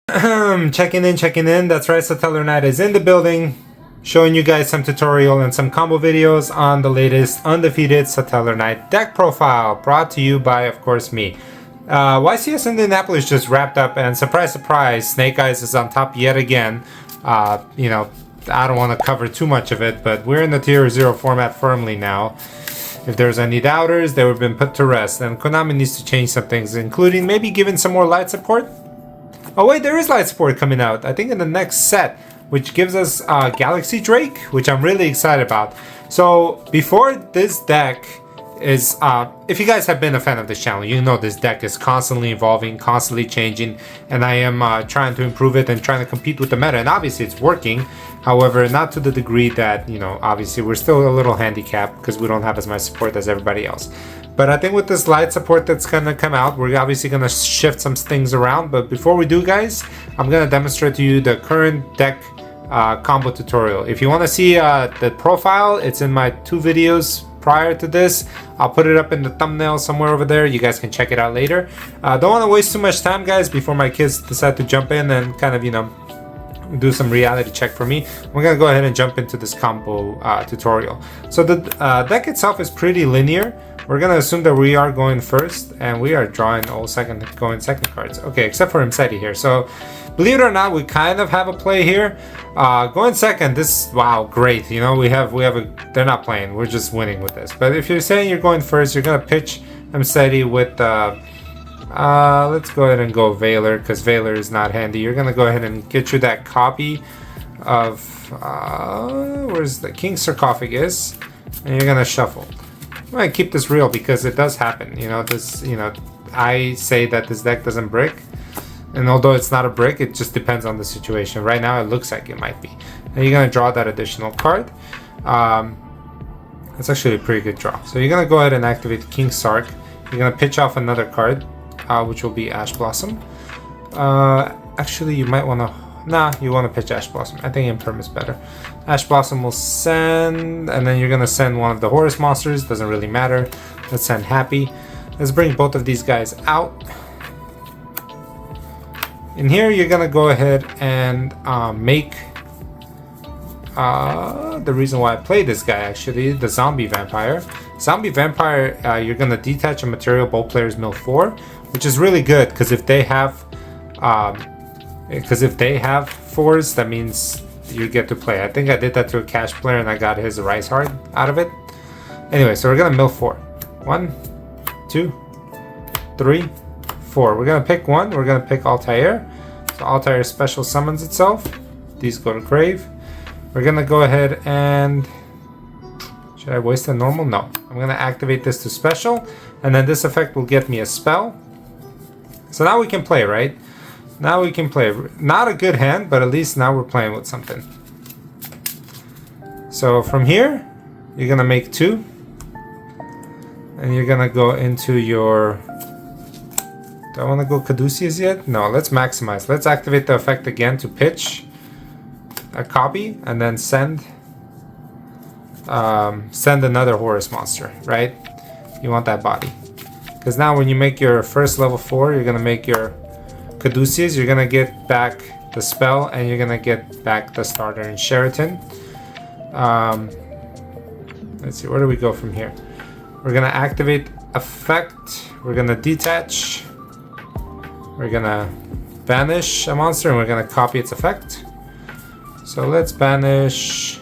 Checking in. That's right, Tellarknights is in the building, showing you guys some tutorial and some combo videos on the latest undefeated Tellarknights deck profile, brought to you by, of course, me. YCS Indianapolis just wrapped up, and surprise, surprise, Snake Eyes is on top yet again. You know, I don't want to cover too much of it, but we're in the Tier 0 format firmly now. If there's any doubters, they would have been put to rest, and Konami needs to change some things, including maybe giving some more light support. Oh wait, there is light support coming out, I think in the next set, which gives us Galaxy Drake, which I'm really excited about. So before this deck is, if you guys have been a fan of this channel, you know this deck is constantly evolving, constantly changing, and I am trying to improve it and trying to compete with the meta, and obviously it's working. However, not to the degree that, you know, obviously we're still a little handicapped because we don't have as much support as everybody else. But I think with this light support that's going to come out, we're obviously going to shift some things around. But before we do, guys, I'm going to demonstrate to you the current deck combo tutorial. If you want to see the profile, it's in my 2 videos prior to this. I'll put it up in the thumbnail somewhere over there. You guys can check it out later. Don't want to waste too much time, guys, before my kids decide to jump in and kind of, you know, do some reality check for me. We're gonna go ahead and jump into this combo tutorial. So the deck itself is pretty linear. We're gonna assume that we are going first, and we are drawing all second cards. Okay, except for Imseti here. So believe it or not, we kind of have a play here. Going second, this, wow, great. You know, we have a, they're not playing. We're just winning with this. But if you're saying you're going first, you're gonna pitch Imseti with let's go ahead and go Valor, because Valor is not handy. You're gonna go ahead and get you that copy of where's the King Sarcophagus, and you're gonna shuffle. I'm gonna keep this real because it does happen. You know, this, you know, I say that this deck doesn't brick, and although it's not a brick, it just depends on the situation. Right now, it looks like it might be. And you're gonna draw that additional card. It's actually a pretty good draw. So you're gonna go ahead and activate King Sark. You're gonna pitch off another card, which will be Ash Blossom. Actually, you might want to... Nah, you want to pitch Ash Blossom. I think Imperm is better. Ash Blossom will send, and then you're going to send one of the Horus monsters. Doesn't really matter. Let's send Happy. Let's bring both of these guys out. In here, you're going to go ahead and make... the reason why I played this guy, actually, the Zombie Vampire. Zombie Vampire, you're going to detach a material both players mill 4, which is really good, because if they have 4s, that means you get to play. I think I did that to a cash player and I got his Rise Hard out of it. Anyway, so we're going to mill 4. 1, 2, 3, 4. We're going to pick 1. We're going to pick Altair. So Altair special summons itself. These go to grave. We're going to go ahead and... Should I waste a normal? No. I'm going to activate this to special, and then this effect will get me a spell. So now we can play, right? Now we can play. Not a good hand, but at least now we're playing with something. So from here, you're going to make 2. And you're going to go into your... Do I want to go Caduceus yet? No, let's maximize. Let's activate the effect again to pitch a copy, and then send another Horus monster, right? You want that body. Because now when you make your first level 4, you're going to make your Caduceus, you're going to get back the spell, and you're going to get back the starter in Sheraton. Let's see, where do we go from here? We're going to activate effect, we're going to detach, we're going to banish a monster, and we're going to copy its effect. So let's banish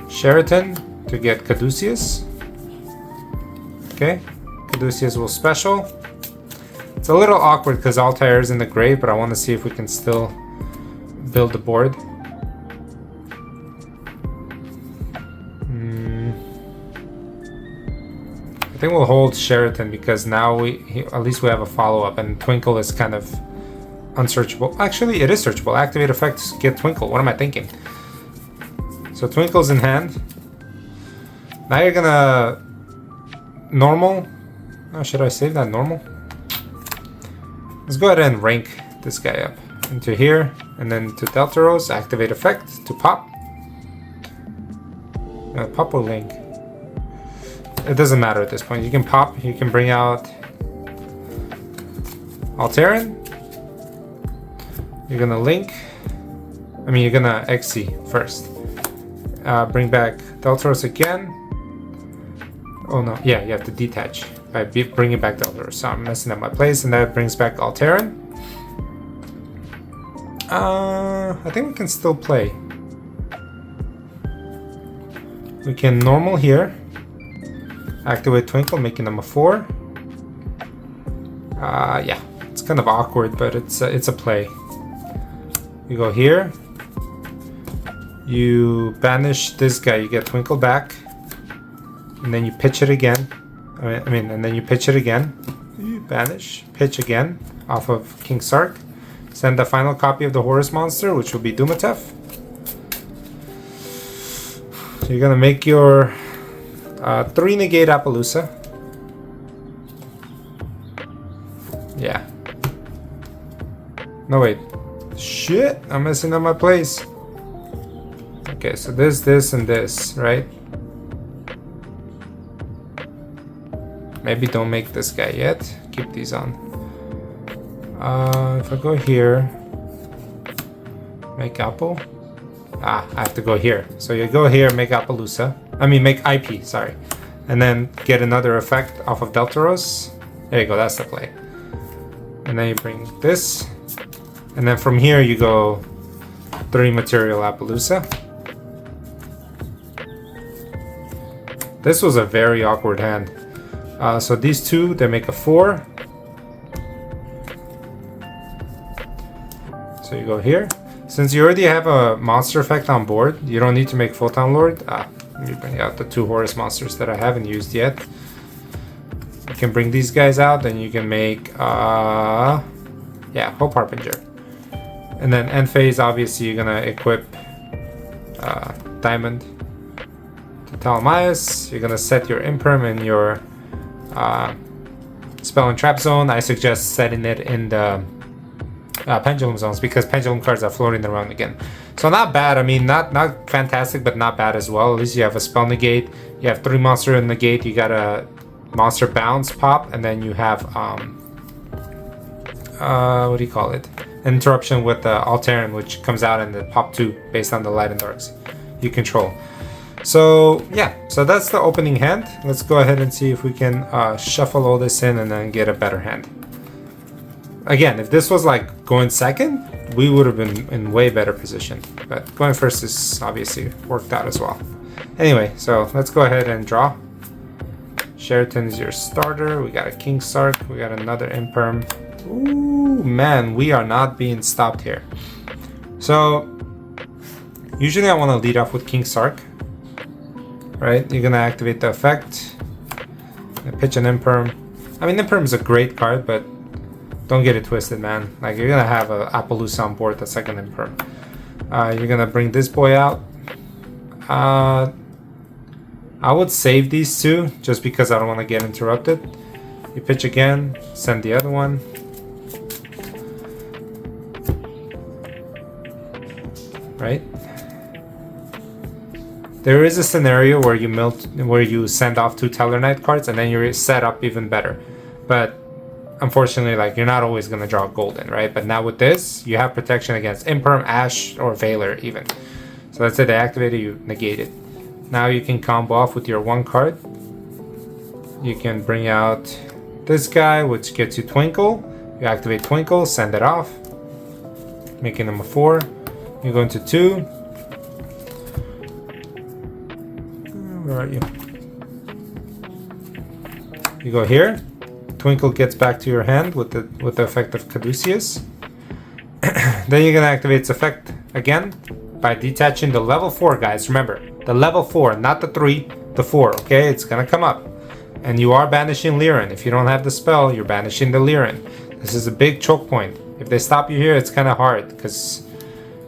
Sheraton to get Caduceus. Okay. Caduceus will special. It's a little awkward because Altair is in the grave, but I want to see if we can still build the board. I think we'll hold Sheraton because now at least we have a follow-up, and Twinkle is kind of unsearchable. Actually, it is searchable. Activate effect to get Twinkle. What am I thinking? So Twinkle's in hand. Now you're gonna normal. Oh, should I save that normal? Let's go ahead and rank this guy up into here, and then to Deltaros, activate effect to pop. Pop or link? It doesn't matter at this point. You can pop, you can bring out Alteran. You're gonna link. I mean, you're gonna XC first. Bring back Deltaros again. Oh no, yeah, you have to detach by bringing back Deltaros. So I'm messing up my place, and that brings back Alteran. I think we can still play. We can normal here. Activate Twinkle, making them a 4. Yeah, it's kind of awkward, but it's a play. You go here. You banish this guy. You get Twinkle back, and then you pitch it again. And then you pitch it again. You banish, pitch again off of King Sark. Send the final copy of the Horus monster, which will be Dumatef. So you're gonna make your 3 negate Appaloosa. Yeah. No, wait. Shit, I'm messing up my place. Okay, so this, and this, right? Maybe don't make this guy yet. Keep these on. If I go here, make Apple. I have to go here. So you go here, make Appaloosa. I mean, make IP, sorry. And then get another effect off of Deltaros. There you go, that's the play. And then you bring this. And then from here you go 3 material Appaloosa. This was a very awkward hand. So these two, they make a 4. So you go here. Since you already have a monster effect on board, you don't need to make Photon Lord. Let me bring out the 2 Horus monsters that I haven't used yet. You can bring these guys out, and you can make, yeah, Hope Harbinger. And then end phase, obviously, you're gonna equip Diamond to Tellarknights. You're gonna set your Imperm in your Spell and Trap Zone. I suggest setting it in the Pendulum Zones, because Pendulum cards are floating around again. So not bad. I mean, not fantastic, but not bad as well. At least you have a Spell Negate. You have 3 monster in Negate. You got a Monster Bounce pop, and then you have what do you call it? Interruption with the Alteran, which comes out in the pop 2 based on the Light and Darks you control. So yeah, so that's the opening hand. Let's go ahead and see if we can shuffle all this in and then get a better hand. Again, if this was like going second, we would have been in way better position. But going first is obviously worked out as well. Anyway, so let's go ahead and draw. Sheraton is your starter. We got a King Sark. We got another Imperm. Ooh, man, we are not being stopped here. So usually I want to lead off with King Sark. Right? You're gonna activate the effect. Pitch an Imperm. I mean, Imperm is a great card, but don't get it twisted, man. Like, you're gonna have a Appaloosa on board that's like an Imperm. You're gonna bring this boy out. I would save these 2 just because I don't want to get interrupted. You pitch again, send the other one. Right? There is a scenario where you send off 2 Tellarknight cards and then you're set up even better. But unfortunately, like, you're not always gonna draw golden, right? But now with this, you have protection against Imperm, Ash, or Veiler even. So let's say they activate it, you negate it. Now you can combo off with your 1 card. You can bring out this guy, which gets you Twinkle. You activate Twinkle, send it off, making them a 4. You go into 2. Where are you? You go here. Twinkle gets back to your hand with the effect of Caduceus. Then you're gonna activate its effect again by detaching the level 4 guys. Remember, the level 4, not the 3, the 4. Okay, it's gonna come up, and you are banishing Liren. If you don't have the spell, you're banishing the Liren. This is a big choke point. If they stop you here, it's kind of hard because,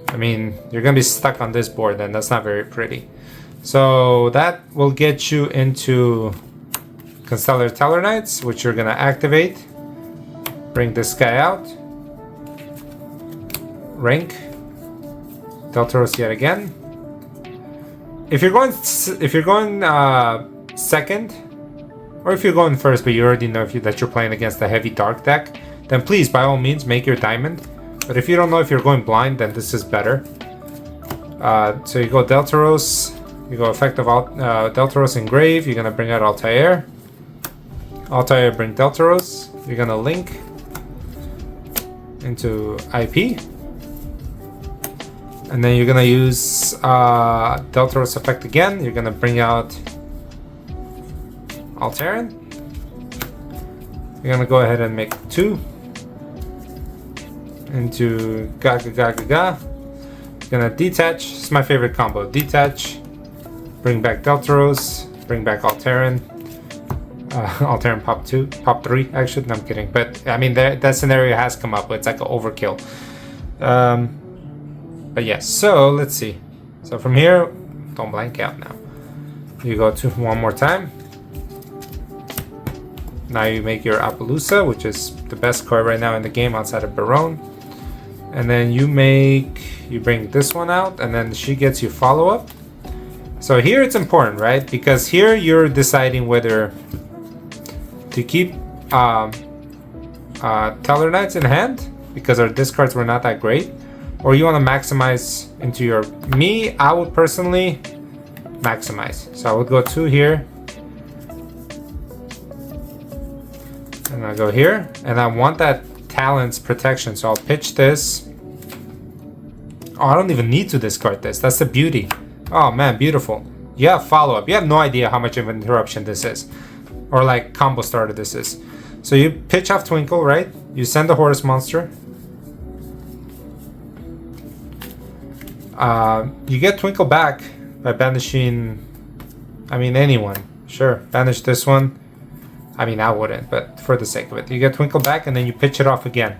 I mean, you're gonna be stuck on this board, and that's not very pretty. So that will get you into Constellar Tellarknights, which you're gonna activate. Bring this guy out. Rank. Deltaros yet again. If you're going second, or if you're going first, but you already know that you're playing against a heavy dark deck, then please, by all means, make your diamond. But if you don't know if you're going blind, then this is better. So you go Deltaros, you go effective Deltaros Engrave, you're gonna bring out Altair. Altair bring Deltaros, you're gonna link into IP. And then you're gonna use Deltaros effect again, you're gonna bring out Altairin. You're gonna go ahead and make 2 into Gaga Gaga Gaga. Gonna detach. It's my favorite combo. Detach. Bring back Deltaros. Bring back Altairin. Altairin pop 2, pop 3. Actually, no, I'm kidding. But I mean, that scenario has come up. It's like an overkill. But yes. So let's see. So from here, don't blank out now. You go to one more time. Now you make your Appaloosa, which is the best card right now in the game outside of Barone. And then you bring this one out, and then she gets you follow-up. So here it's important, right? Because here you're deciding whether to keep Tellarknights in hand, because our discards were not that great, or you want to maximize into your... Me, I would personally maximize. So I would go 2 here. And I go here, and I want that Talent's protection, so I'll pitch this. Oh, I don't even need to discard this. That's the beauty. Oh man, beautiful. You have follow-up. You have no idea how much of an interruption this is, or like combo starter this is. So you pitch off Twinkle, right? You send the Horus monster. You get Twinkle back by banishing, I mean, anyone. Sure, banish this one. I mean, I wouldn't, but for the sake of it. You get Twinkle back, and then you pitch it off again.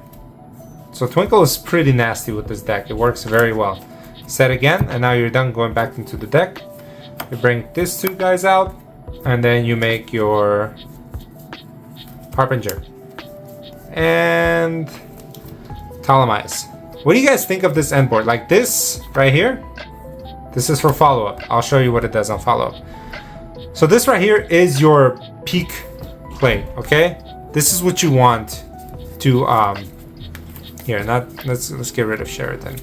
So Twinkle is pretty nasty with this deck. It works very well. Set again, and now you're done going back into the deck. You bring these 2 guys out, and then you make your Harbinger. And Ptolemy's. What do you guys think of this end board? Like this right here? This is for follow-up. I'll show you what it does on follow-up. So this right here is your peak play, okay? This is what you want to here, let's get rid of Sheraton.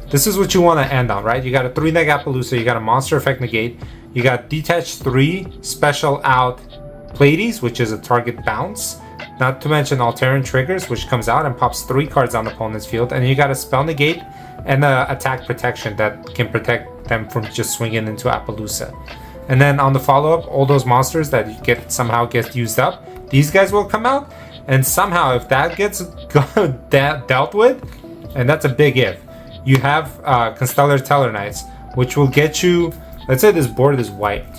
This is what you want to end on, right? You got a 3-neg Appaloosa, you got a monster effect negate, you got detach 3 special out Pleiades, which is a target bounce, not to mention Altairin triggers, which comes out and pops 3 cards on the opponent's field, and you got a spell negate and a attack protection that can protect them from just swinging into Appaloosa. And then on the follow-up, all those monsters that you somehow get used up, these guys will come out, and somehow if that gets dealt with, and that's a big if, you have Constellar Tellarknights, which will get you, let's say this board is wiped.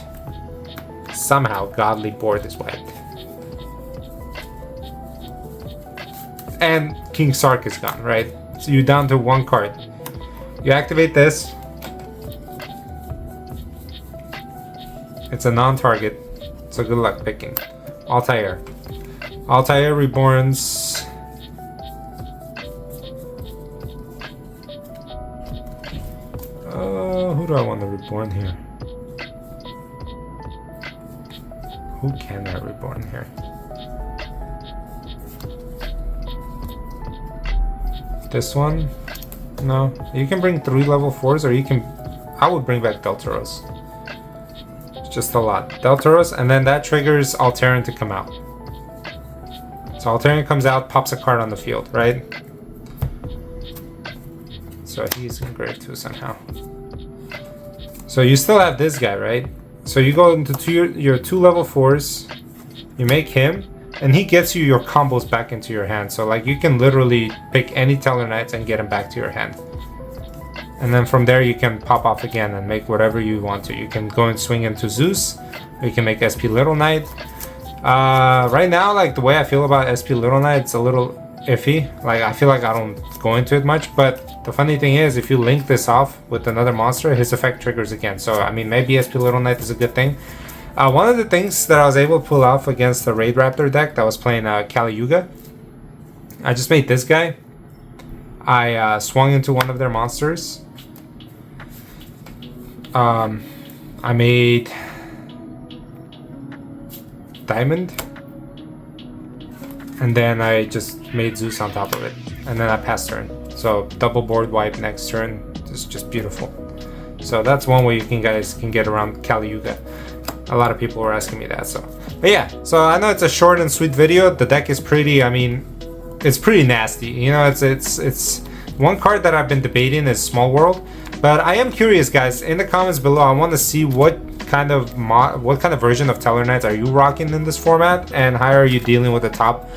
Somehow godly board is wiped. And King Sark is gone, right? So you're down to 1 card. You activate this. It's a non-target, so good luck picking. Altair. Altair reborns. Who do I want to reborn here? Who can I reborn here? This one? No. You can bring 3 level 4s, or you can... I would bring back Deltaros. Just a lot. Deltaros, and then that triggers Altairin to come out. So Altairin comes out, pops a card on the field, right? So he's engraved too somehow. So you still have this guy, right? So you go into your 2 level 4s, you make him, and he gets you your combos back into your hand. So like you can literally pick any Tellarknights and get him back to your hand. And then from there you can pop off again and make whatever you want to. You can go and swing into Zeus, or you can make SP Little Knight. Right now, like the way I feel about SP Little Knight, it's a little iffy. Like I feel like I don't go into it much, but the funny thing is if you link this off with another monster, his effect triggers again. So I mean, maybe SP Little Knight is a good thing. One of the things that I was able to pull off against the Raid Raptor deck that was playing Kali Yuga, I just made this guy. I swung into one of their monsters. I made Diamond. and then I just made Zeus on top of it, and then I passed turn. So double board wipe next turn. It's just beautiful. So that's one way you guys can get around Kali Yuga. A lot of people were asking me that. So, but yeah. So I know it's a short and sweet video. The deck is pretty. I mean, it's pretty nasty. You know, it's one card that I've been debating is Small World. But I am curious, guys. In the comments below, I want to see what kind of version of Tellarknights are you rocking in this format, and how are you dealing with the top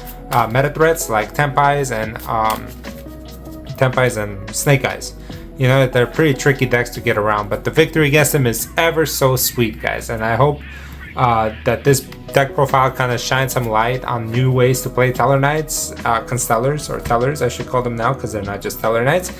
meta threats like Tempai's and Snake Eyes. You know, they're pretty tricky decks to get around, but the victory against them is ever so sweet, guys. And I hope that this deck profile kind of shines some light on new ways to play Tellarknights, Constellars, or Tellers, I should call them now, because they're not just Tellarknights.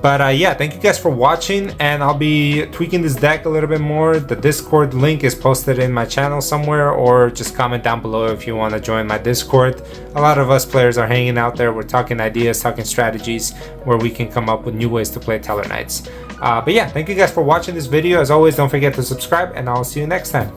But yeah, thank you guys for watching, and I'll be tweaking this deck a little bit more. The Discord link is posted in my channel somewhere, or just comment down below if you want to join my Discord. A lot of us players are hanging out there. We're talking ideas, talking strategies, where we can come up with new ways to play Tellarknights. But yeah, thank you guys for watching this video. As always, don't forget to subscribe, and I'll see you next time.